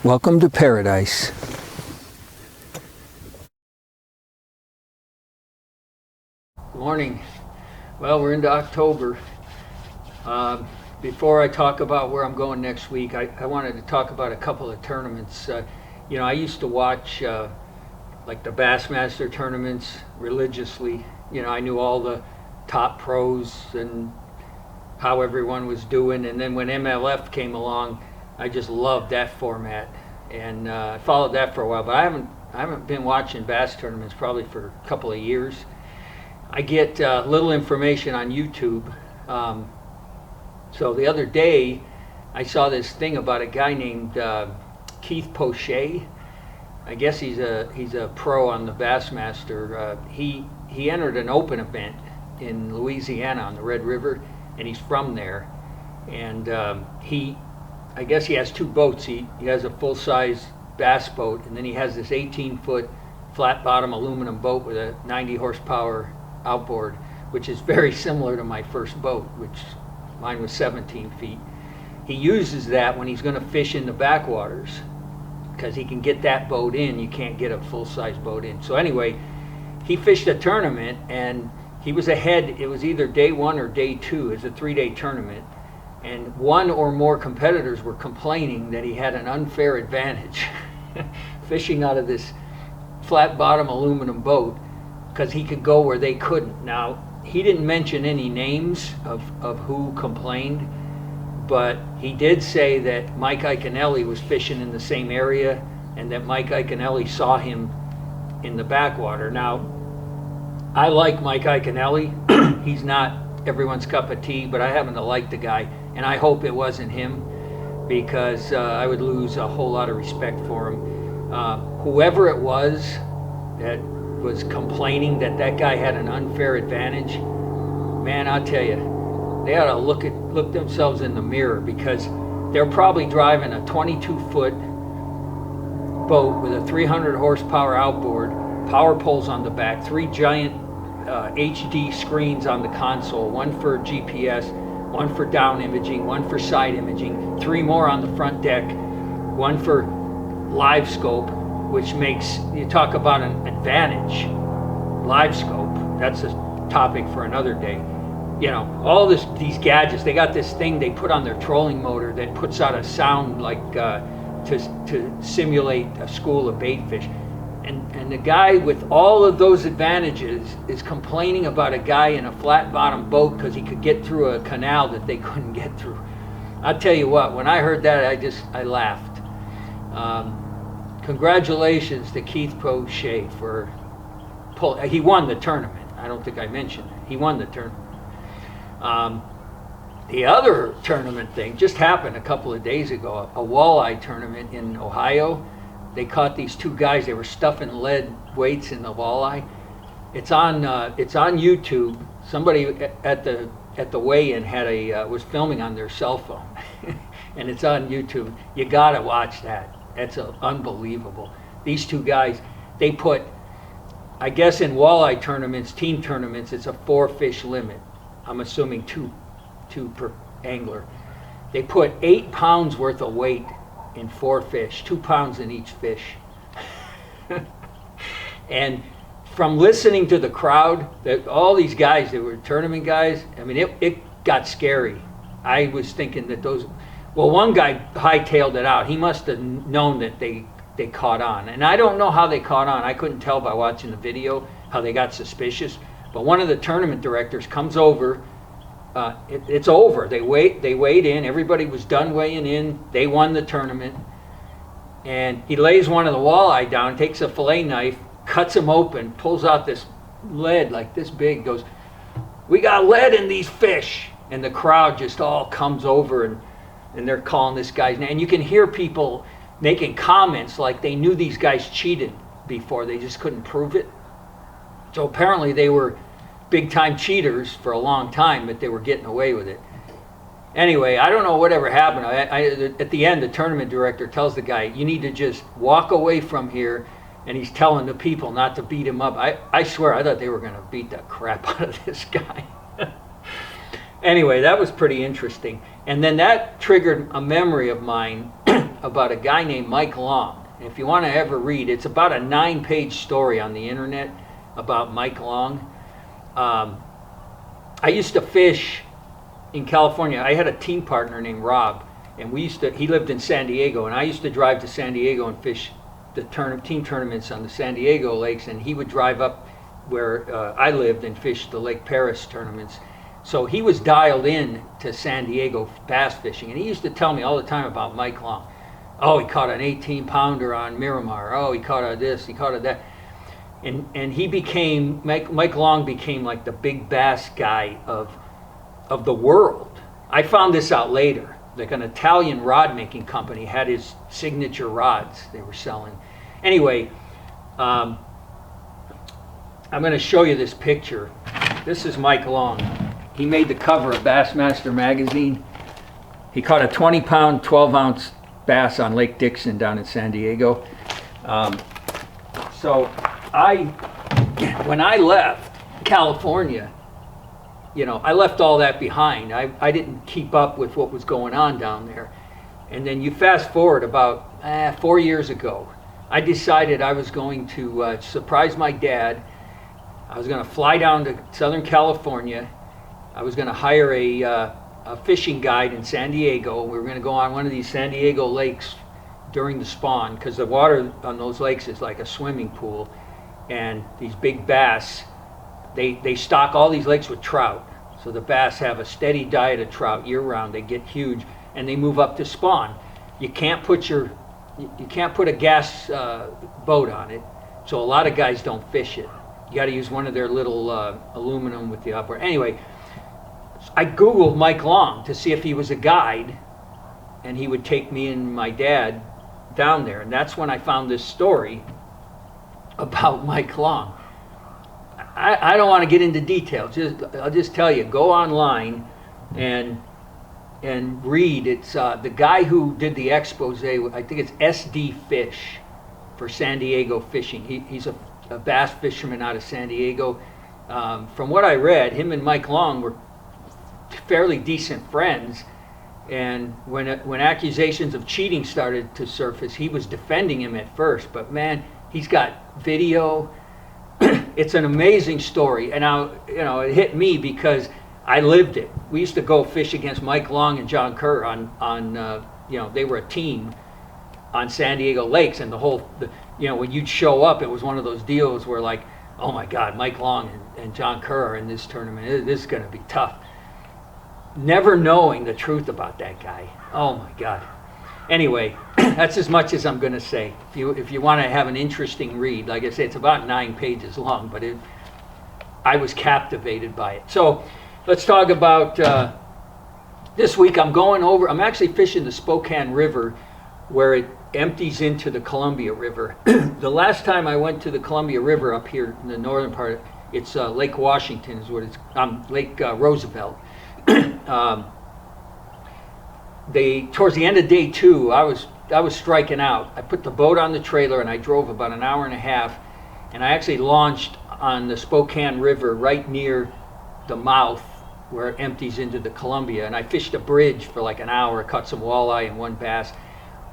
Welcome to paradise. Good morning. Well, we're into October. Before I talk about where I'm going next week, I wanted to talk about a couple of tournaments. I used to watch like the Bassmaster tournaments religiously. I knew all the top pros and how everyone was doing. And then when MLF came along, I just loved that format, and I followed that for a while. But I haven't been watching bass tournaments probably for a couple of years. I get little information on YouTube. So the other day, I saw this thing about a guy named Keith Pochet. I guess he's a pro on the Bassmaster. He entered an open event in Louisiana on the Red River, and he's from there. And I guess he has two boats. He has a full-size bass boat, and then he has this 18-foot flat-bottom aluminum boat with a 90 horsepower outboard, which is very similar to my first boat, which mine was 17 feet. He uses that when he's going to fish in the backwaters, because he can get that boat in. You can't get a full-size boat in. So anyway, he fished a tournament, and he was ahead. It was either day one or day two. It's a 3-day tournament. And one or more competitors were complaining that he had an unfair advantage fishing out of this flat bottom aluminum boat because he could go where they couldn't. Now, he didn't mention any names of who complained, but he did say that Mike Iaconelli was fishing in the same area and that Mike Iaconelli saw him in the backwater. Now, I like Mike Iaconelli. He's not everyone's cup of tea, but I happen to like the guy, and I hope it wasn't him, because I would lose a whole lot of respect for him. Whoever it was that was complaining that guy had an unfair advantage, man, I'll tell you, they ought to look themselves in the mirror, because they're probably driving a 22-foot boat with a 300 horsepower outboard, power poles on the back, 3 giant HD screens on the console, one for GPS, one for down imaging, one for side imaging, 3 more on the front deck, one for live scope, which makes, you talk about an advantage. Live scope, that's a topic for another day. All these gadgets, they got this thing they put on their trolling motor that puts out a sound like to simulate a school of bait fish. And the guy with all of those advantages is complaining about a guy in a flat bottom boat because he could get through a canal that they couldn't get through. I'll tell you what, when I heard that, I laughed. Congratulations to Keith Pochet he won the tournament. I don't think I mentioned that. He won the tournament. The other tournament thing just happened a couple of days ago, a walleye tournament in Ohio. They caught these 2 guys. They were stuffing lead weights in the walleye. It's on YouTube. Somebody at the weigh-in was filming on their cell phone, and it's on YouTube. You gotta watch that. That's unbelievable. These 2 guys, they put, I guess in walleye tournaments, team tournaments, it's a 4-fish limit. I'm assuming two per angler. They put 8 pounds worth of weight in 4 fish, 2 pounds in each fish. And from listening to the crowd, all these guys that were tournament guys, I mean, it got scary. I was thinking that one guy hightailed it out. He must have known that they caught on. And I don't know how they caught on. I couldn't tell by watching the video how they got suspicious. But one of the tournament directors comes over. It's over. They weighed in. Everybody was done weighing in. They won the tournament. And he lays one of the walleye down, takes a fillet knife, cuts him open, pulls out this lead like this big, goes, "We got lead in these fish." And the crowd just all comes over, and they're calling this guy's name. And you can hear people making comments like they knew these guys cheated before. They just couldn't prove it. So apparently they were big-time cheaters for a long time, but they were getting away with it. Anyway, I don't know whatever happened. At the end, the tournament director tells the guy, "You need to just walk away from here," and he's telling the people not to beat him up. I swear, I thought they were going to beat the crap out of this guy. Anyway, that was pretty interesting. And then that triggered a memory of mine. about a guy named Mike Long. And if you want to ever read, it's about a 9-page story on the internet about Mike Long. I used to fish in California. I had a team partner named Rob, and he lived in San Diego, and I used to drive to San Diego and fish the team tournaments on the San Diego lakes, and he would drive up where I lived and fish the Lake Paris tournaments. So he was dialed in to San Diego bass fishing, and he used to tell me all the time about Mike Long. Oh, he caught an 18-pounder on Miramar. Oh, he caught a this, he caught a that. And he became, Mike Long became like the big bass guy of the world. I found this out later. Like an Italian rod making company had his signature rods they were selling. Anyway, I'm going to show you this picture. This is Mike Long. He made the cover of Bassmaster magazine. He caught a 20-pound, 12-ounce bass on Lake Dixon down in San Diego. So when I left California, I left all that behind. I didn't keep up with what was going on down there. And then you fast forward about 4 years ago, I decided I was going to surprise my dad. I was going to fly down to Southern California. I was going to hire a fishing guide in San Diego. We were going to go on one of these San Diego lakes during the spawn, because the water on those lakes is like a swimming pool. And these big bass, they stock all these lakes with trout. So the bass have a steady diet of trout year round. They get huge and they move up to spawn. You can't put a gas boat on it. So a lot of guys don't fish it. You got to use one of their little aluminum with the upper. Anyway, I Googled Mike Long to see if he was a guide, and he would take me and my dad down there. And that's when I found this story about Mike Long. I don't want to get into details. I'll just tell you, go online and read. It's the guy who did the expose. I think it's SD Fish for San Diego fishing. He's a bass fisherman out of San Diego. From what I read, him and Mike Long were fairly decent friends. And when accusations of cheating started to surface, he was defending him at first. But man, he's got video. It's an amazing story, and it hit me because I lived it. We used to go fish against Mike Long and John Kerr on they were a team on San Diego lakes, and when you'd show up, it was one of those deals where like, oh my God, Mike Long and John Kerr are in this tournament. This is going to be tough. Never knowing the truth about that guy. Oh my God. Anyway, that's as much as I'm going to say. If you want to have an interesting read, like I say, it's about 9 pages long, but I was captivated by it. So let's talk about this week. I'm actually fishing the Spokane River, where it empties into the Columbia River. The last time I went to the Columbia River up here in the northern part, it's Lake Washington is what it's, Lake Roosevelt. Towards the end of day 2, I was striking out. I put the boat on the trailer and I drove about an hour and a half, and I actually launched on the Spokane River right near the mouth where it empties into the Columbia, and I fished a bridge for like an hour, caught some walleye and one bass.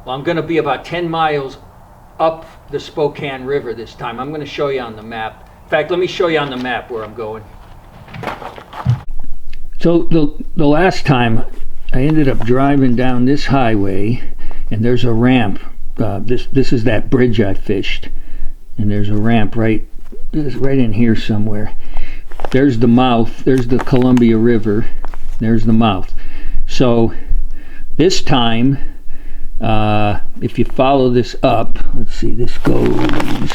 Well, I'm going to be about 10 miles up the Spokane River this time. I'm going to show you on the map. In fact, let me show you on the map where I'm going. So the last time I ended up driving down this highway, and there's a ramp. This is that bridge I fished, and there's a ramp right in here somewhere. There's the mouth. There's the Columbia River. There's the mouth. So this time, if you follow this up, let's see, this goes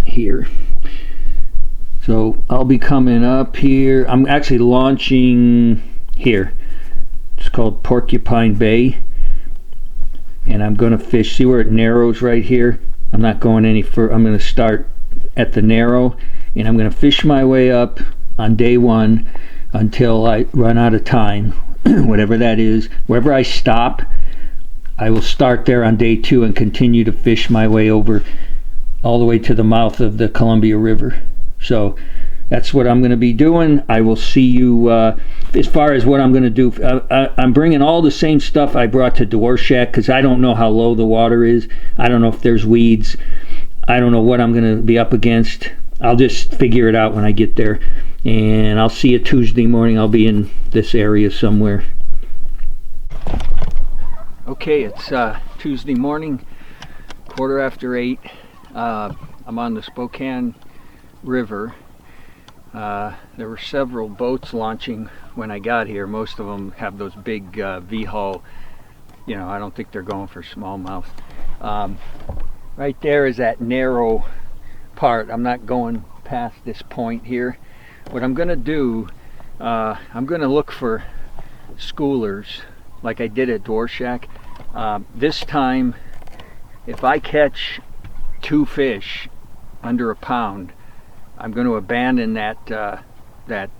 here. So I'll be coming up here. I'm actually launching here. It's called Porcupine Bay. And I'm going to fish. See where it narrows right here? I'm not going any further. I'm going to start at the narrow. And I'm going to fish my way up on day 1 until I run out of time. Whatever that is. Wherever I stop, I will start there on day 2 and continue to fish my way over all the way to the mouth of the Columbia River. So that's what I'm going to be doing. I will see you as far as what I'm going to do. I'm bringing all the same stuff I brought to Dvorak because I don't know how low the water is. I don't know if there's weeds. I don't know what I'm going to be up against. I'll just figure it out when I get there. And I'll see you Tuesday morning. I'll be in this area somewhere. Okay, it's Tuesday morning, 8:15. I'm on the Spokane River. There were several boats launching when I got here. Most of them have those big V-hull. You know, I don't think they're going for smallmouth. Right there is that narrow part. I'm not going past this point here. What I'm going to do, I'm going to look for schoolers like I did at Dvorak. This time, if I catch 2 fish under a pound, I'm going to abandon that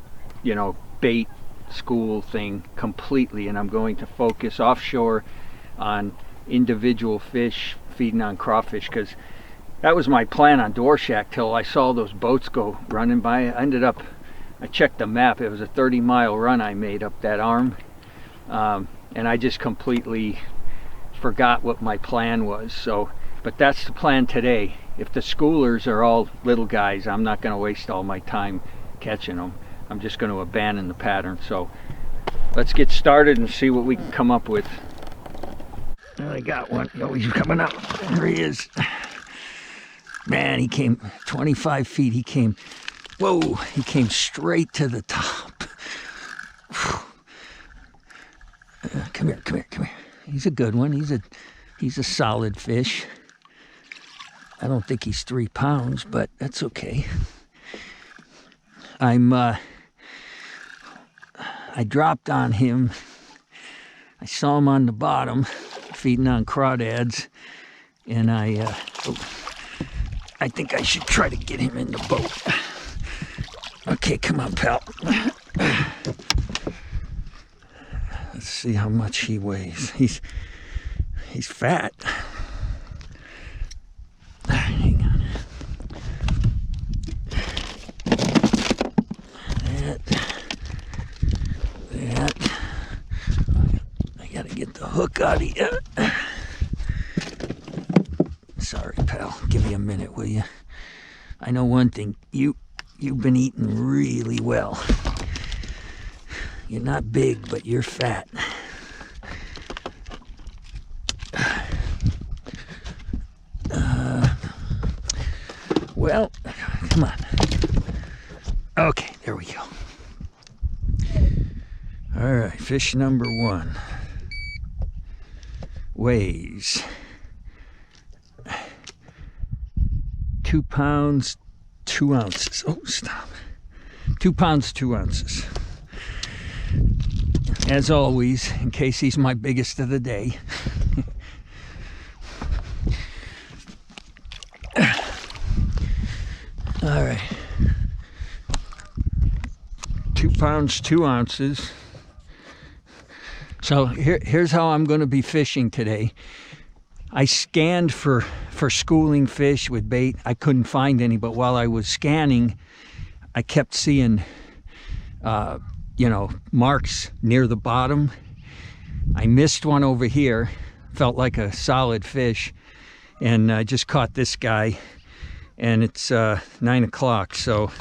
bait school thing completely, and I'm going to focus offshore on individual fish, feeding on crawfish, because that was my plan on Dvorak till I saw those boats go running by. I checked the map. It was a 30-mile run I made up that arm, and I just completely forgot what my plan was. So, but that's the plan today. If the schoolers are all little guys, I'm not going to waste all my time catching them. I'm just going to abandon the pattern. So let's get started and see what we can come up with. I got one. Oh, he's coming up. There he is. Man, he came 25 feet. He came, whoa, he came straight to the top. Come here, come here, come here. He's a good one. He's a solid fish. I don't think he's 3 pounds, but that's okay. I dropped on him. I saw him on the bottom, feeding on crawdads, and I think I should try to get him in the boat. Okay, come on, pal. Let's see how much he weighs. He's fat. Hang on. That. I gotta get the hook out of you. Sorry, pal. Give me a minute, will you? I know one thing. You've been eating really well. You're not big, but you're fat. Well, come on. Okay, there we go. All right, fish number 1 weighs 2 pounds, 2 ounces. Oh, stop. 2 pounds, 2 ounces. As always, in case he's my biggest of the day. All right. 2 pounds, 2 ounces. So here's how I'm going to be fishing today. I scanned for schooling fish with bait. I couldn't find any, but while I was scanning, I kept seeing, marks near the bottom. I missed one over here, felt like a solid fish, and I just caught this guy, and it's 9 o'clock. So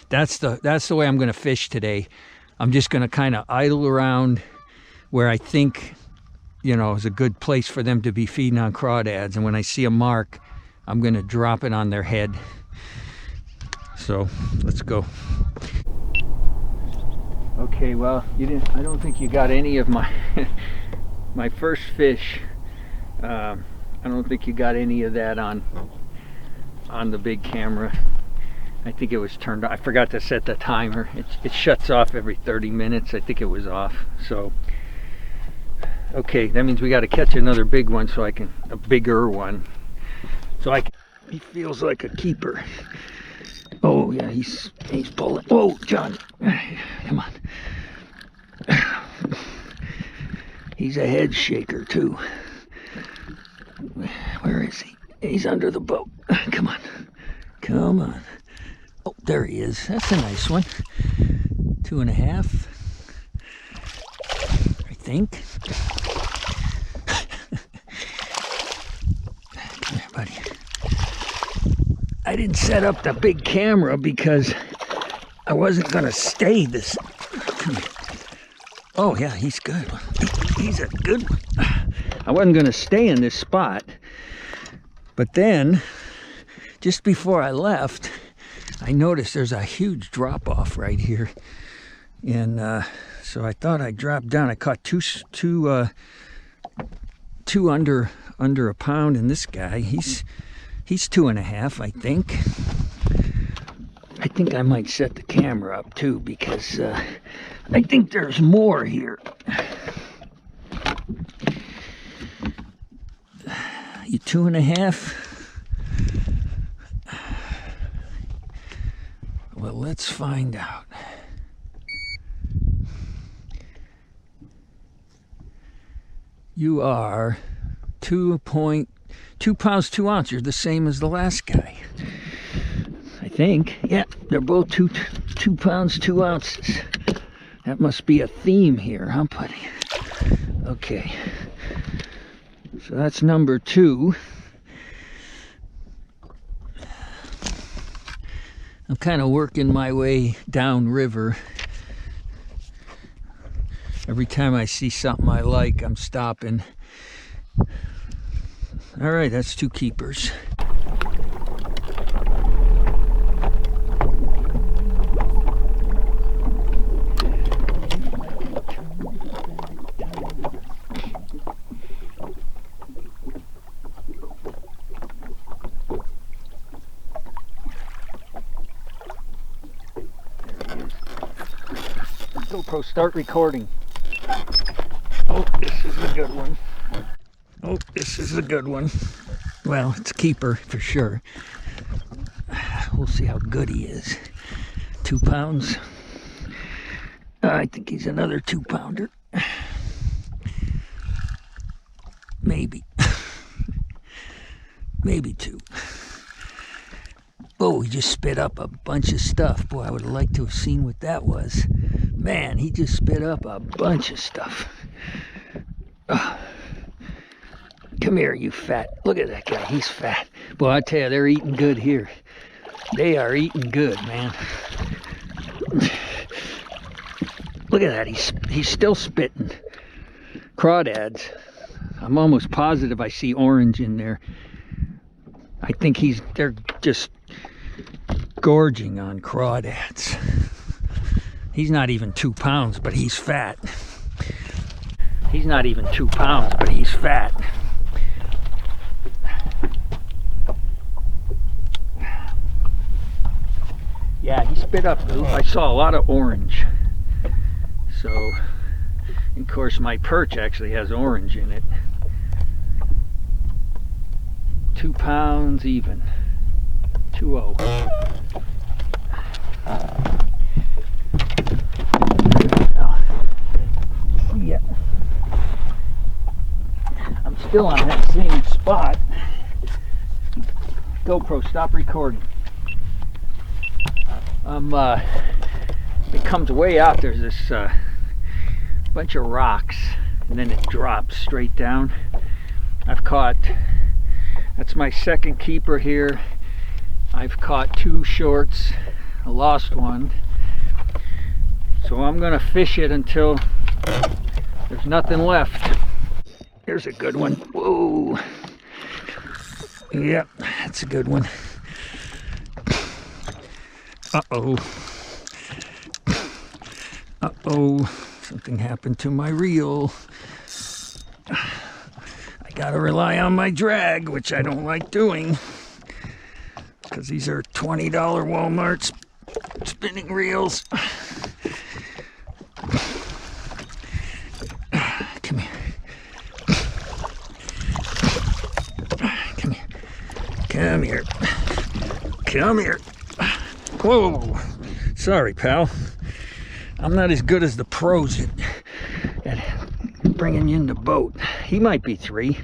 that's the way I'm going to fish today. I'm just going to kind of idle around where I think, is a good place for them to be feeding on crawdads. And when I see a mark, I'm going to drop it on their head. So let's go. Okay, well, I don't think you got any of my my first fish. I don't think you got any of that on the big camera. I think it was turned off. I forgot to set the timer. It shuts off every 30 minutes. I think it was off. So, okay, that means we got to catch another big one, a bigger one. He feels like a keeper. Oh yeah, he's pulling. Whoa, John, come on. He's a head shaker too. Where is he? He's under the boat. Come on. Come on. Oh, there he is. That's a nice one. 2.5, I think. Come here, buddy. I didn't set up the big camera because I wasn't gonna stay this. Come here. Oh yeah, he's good. He's a good one. I wasn't gonna stay in this spot, but then just before I left, I noticed there's a huge drop off right here, and so I thought I'd drop down. I caught two under a pound, and this guy, he's 2.5, I think. I think I might set the camera up too, because I think there's more here. You 2.5? Well, let's find out. You are 2 pounds 2 ounces. You're the same as the last guy, I think. Yeah, they're both 2 pounds 2 ounces. That must be a theme here, huh, buddy? Okay. So that's number 2. I'm kind of working my way downriver. Every time I see something I like, I'm stopping. All right, that's 2 keepers. GoPro, start recording. Oh, this is a good one. Oh, this is a good one. Well, it's a keeper for sure. We'll see how good he is. 2 pounds. I think he's another 2-pounder. Maybe. Maybe 2. Oh, he just spit up a bunch of stuff. Boy, I would have liked to have seen what that was. Man, he just spit up a bunch of stuff. Come here, you fat. Look at that guy, he's fat. Boy, I tell you, they're eating good here. They are eating good, man. Look at that, he's still spitting. Crawdads. I'm almost positive I see orange in there. I think they're just gorging on crawdads. He's not even 2 pounds, but he's fat. He's not even 2 pounds, but he's fat. Yeah, he spit up. I saw a lot of orange. So, of course, my perch actually has orange in it. 2 pounds even. 2-0. Yeah. I'm still on that same spot. GoPro, stop recording. It comes way out. There's this bunch of rocks, and then it drops straight down. I've caught, that's my second keeper here. I've caught 2 shorts. I lost one. So I'm gonna fish it until there's nothing left. There's a good one. Whoa. Yep, that's a good one. Uh-oh. Uh-oh. Something happened to my reel. I gotta rely on my drag, which I don't like doing, because these are $20 Walmart spinning reels. Come here. Come here. Come here. Come here. Whoa. Sorry, pal. I'm not as good as the pros at bringing you in the boat. He might be 3.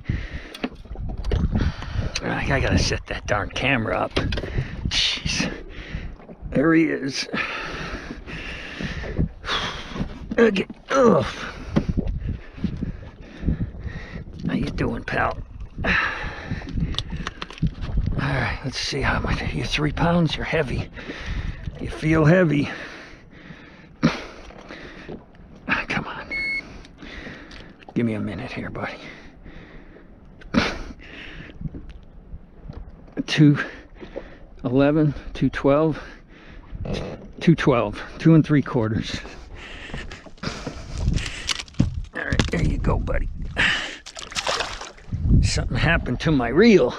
I gotta set that darn camera up. Jeez. There he is. Okay. Ugh. How you doing, pal? All right, let's see how much. You're 3 pounds. You're heavy. You feel heavy. Come on. Give me a minute here, buddy. 211, 212, 212, 2 3/4. All right, there you go, buddy. Something happened to my reel.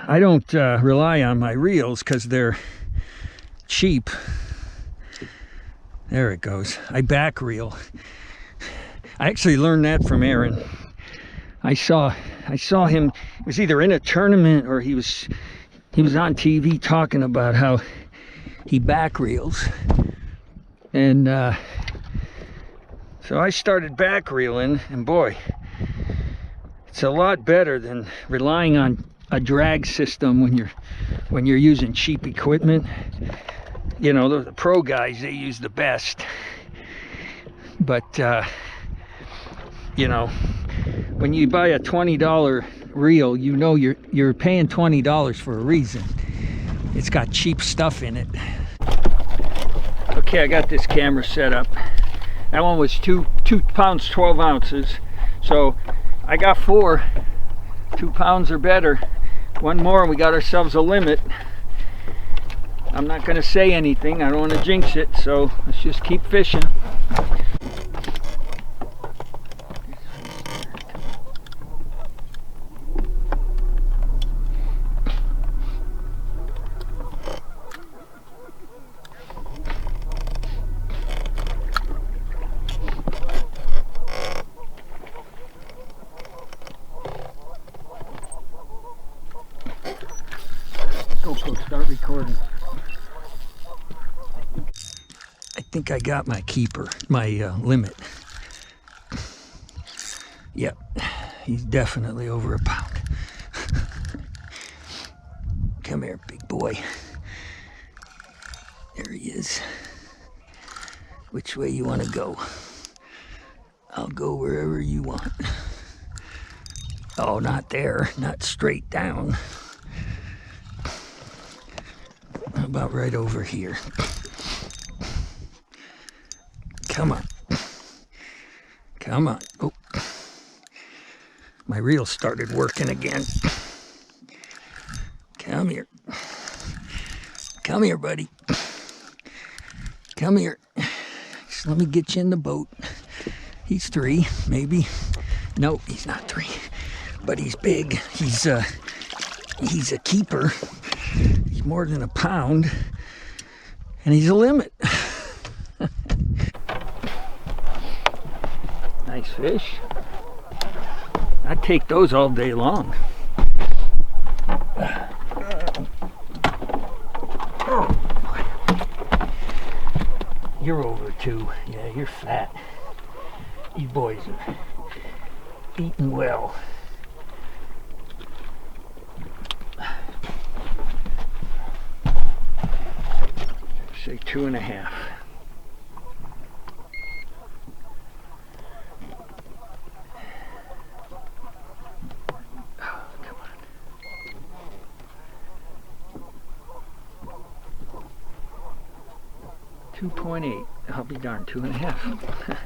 I don't rely on my reels because they're cheap. There it goes. I back reel. I actually learned that from Aaron. I saw him. It was either in a tournament or he was on TV talking about how he back reels, and so I started back reeling, and boy, it's a lot better than relying on a drag system when you're using cheap equipment. You know, the pro guys, they use the best, but you know, when you buy a $20 reel, you know you're paying $20 for a reason. It's got cheap stuff in it. Okay, I got this camera set up. That one was 2 pounds 12 ounces. So I got 4. 2 pounds or better. One more and we got ourselves a limit. I'm not going to say anything. I don't want to jinx it. So let's just keep fishing. GoPro, start recording. I think I got my keeper, my limit. Yep, he's definitely over a pound. Come here, big boy. There he is. Which way you want to go? I'll go wherever you want. Oh, not there, not straight down. How about right over here? Come on. Come on. Oh. My reel started working again. Come here. Come here, buddy. Come here. Just let me get you in the boat. He's 3, maybe. No, he's not 3. But he's big. He's a keeper. He's more than a pound. And he's a limit. Nice fish. I'd take those all day long. You're over 2. Yeah, you're fat. You boys are eating well. Say 2.5. Oh, come on. 2.8. I'll be darned, 2.5.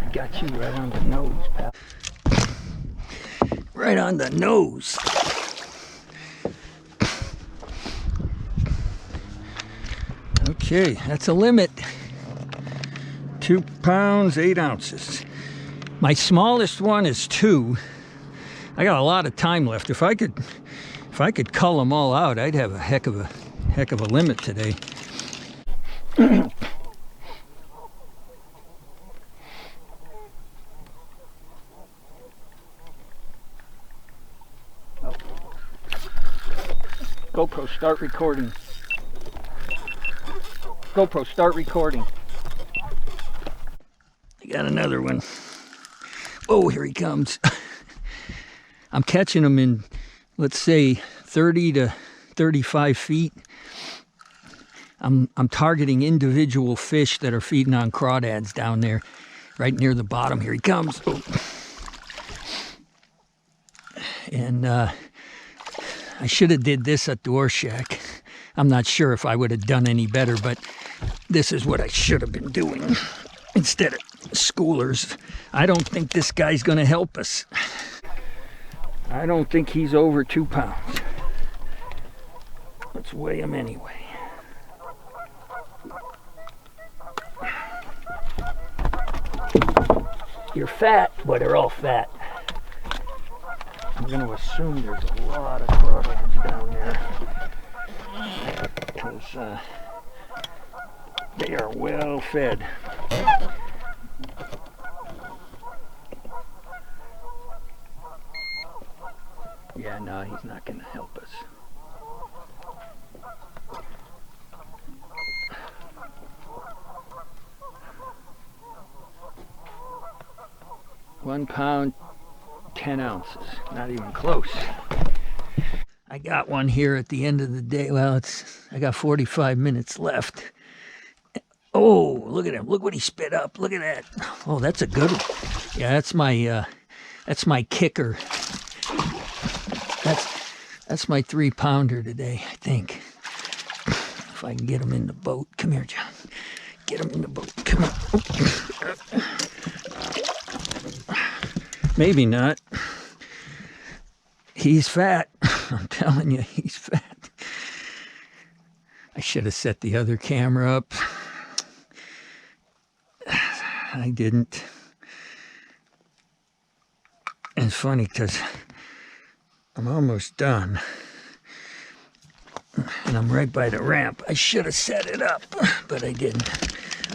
I got you right on the nose, pal. Right on the nose. Okay, that's a limit. 2 pounds 8 ounces. My smallest one is 2. I got a lot of time left. If I could cull them all out, I'd have a heck of a limit today. GoPro, start recording. GoPro, start recording. I got another one. Oh, here he comes. I'm catching them in, let's say, 30 to 35 feet. I'm targeting individual fish that are feeding on crawdads down there, right near the bottom. Here he comes. Oh. And I should have did this at Door Shack. I'm not sure if I would have done any better, but this is what I should have been doing instead of schoolers. I don't think this guy's going to help us. I don't think he's over 2 pounds. Let's weigh him anyway. You're fat. Well, they're all fat. I'm going to assume there's a lot of crawdads down there, because they are well fed. Yeah, no, he's not going to help us. £1 10 ounces, not even close. I got one here at the end of the day. Well, I got 45 minutes left. Oh, look at him. Look what he spit up. Look at that. Oh, that's a good one. Yeah, that's my kicker. That's my 3-pounder today, I think. If I can get him in the boat. Come here, John. Get him in the boat. Come on. Maybe not. He's fat. I'm telling you, he's fat. I should have set the other camera up. I didn't. And it's funny because I'm almost done. And I'm right by the ramp. I should have set it up, but I didn't.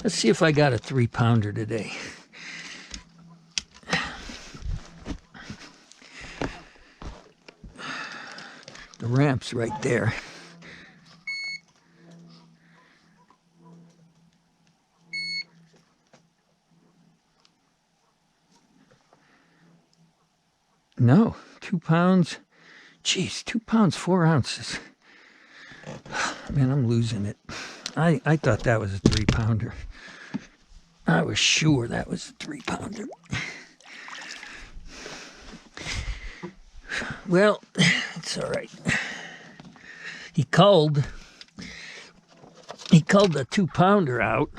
Let's see if I got a 3-pounder today. The ramp's right there. No, 2 pounds. Jeez, 2 pounds, 4 ounces. Man, I'm losing it. I thought that was a 3-pounder. I was sure that was a 3-pounder. Well, it's all right. He culled the 2-pounder out.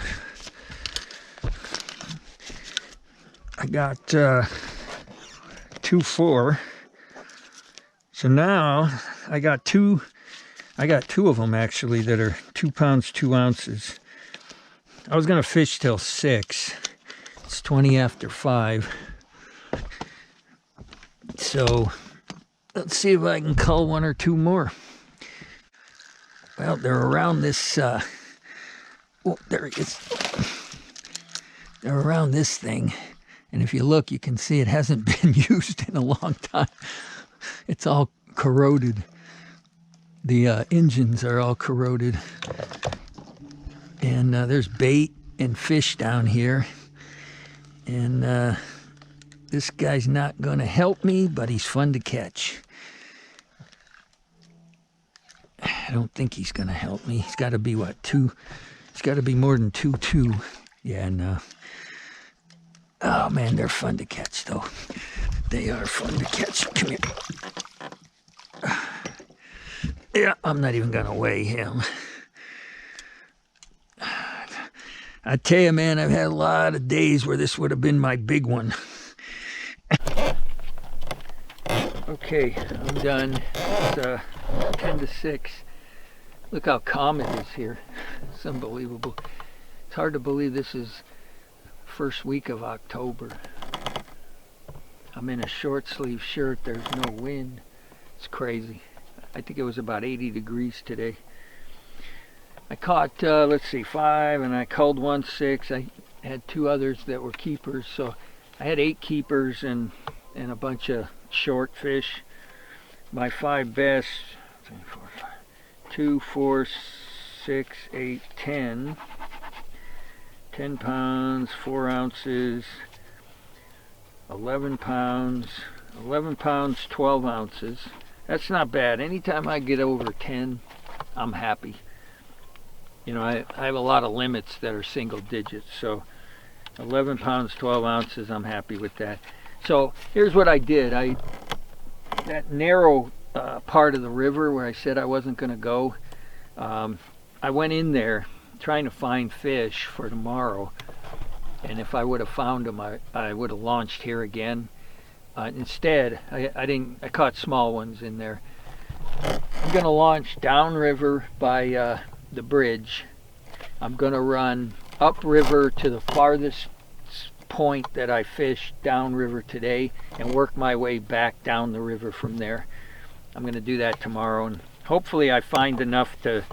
I got 2.4. So now I got two of them actually that are 2 pounds, 2 ounces. I was gonna fish till 6. It's 20 after 5. So let's see if I can cull 1 or 2 more. Well, they're around this, oh, there he is. They're around this thing. And if you look, you can see it hasn't been used in a long time. It's all corroded. The engines are all corroded. And there's bait and fish down here. And this guy's not going to help me, but he's fun to catch. I don't think he's going to help me. He's got to be, what, 2? He's got to be more than 2.2. Yeah, no. Oh, man, they're fun to catch, though. They are fun to catch. Come here. Yeah, I'm not even going to weigh him. I tell you, man, I've had a lot of days where this would have been my big one. Okay, I'm done. It's 10 to 6. Look how calm it is here. It's unbelievable. It's hard to believe this is first week of October. I'm in a short sleeve shirt. There's no wind. It's crazy. I think it was about 80 degrees today. I caught, let's see, 5, and I culled 1 6. I had 2 others that were keepers, so I had 8 keepers and a bunch of short fish. My 5 best, 3, 4, 5, 2, 4, 6, 8, 10. 10 pounds, 4 ounces, 11 pounds, 12 ounces. That's not bad. Anytime I get over 10, I'm happy. You know, I have a lot of limits that are single digits, so 11 pounds, 12 ounces, I'm happy with that. So here's what I did. That narrow part of the river where I said I wasn't going to go, I went in there trying to find fish for tomorrow, and if I would have found them, I would have launched here again. Instead, I caught small ones in there. I'm going to launch downriver by the bridge. I'm going to run upriver to the farthest point that I fished downriver today and work my way back down the river from there. I'm going to do that tomorrow, and hopefully I find enough to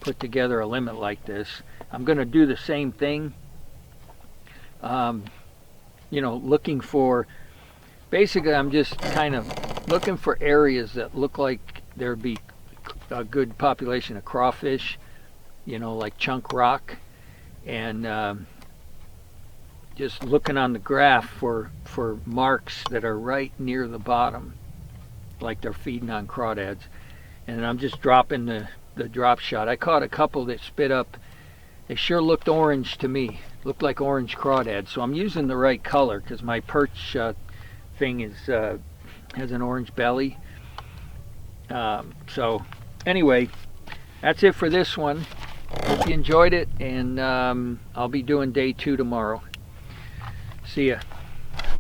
put together a limit like this. I'm going to do the same thing, you know, looking for, basically I'm just kind of looking for areas that look like there'd be a good population of crawfish, you know, like chunk rock, and just looking on the graph for marks that are right near the bottom, like they're feeding on crawdads. And I'm just dropping the drop shot. I caught a couple that spit up. They sure looked orange to me, looked like orange crawdads. So I'm using the right color because my perch thing is has an orange belly. So anyway, that's it for this one. Hope you enjoyed it, and I'll be doing day 2 tomorrow. See ya.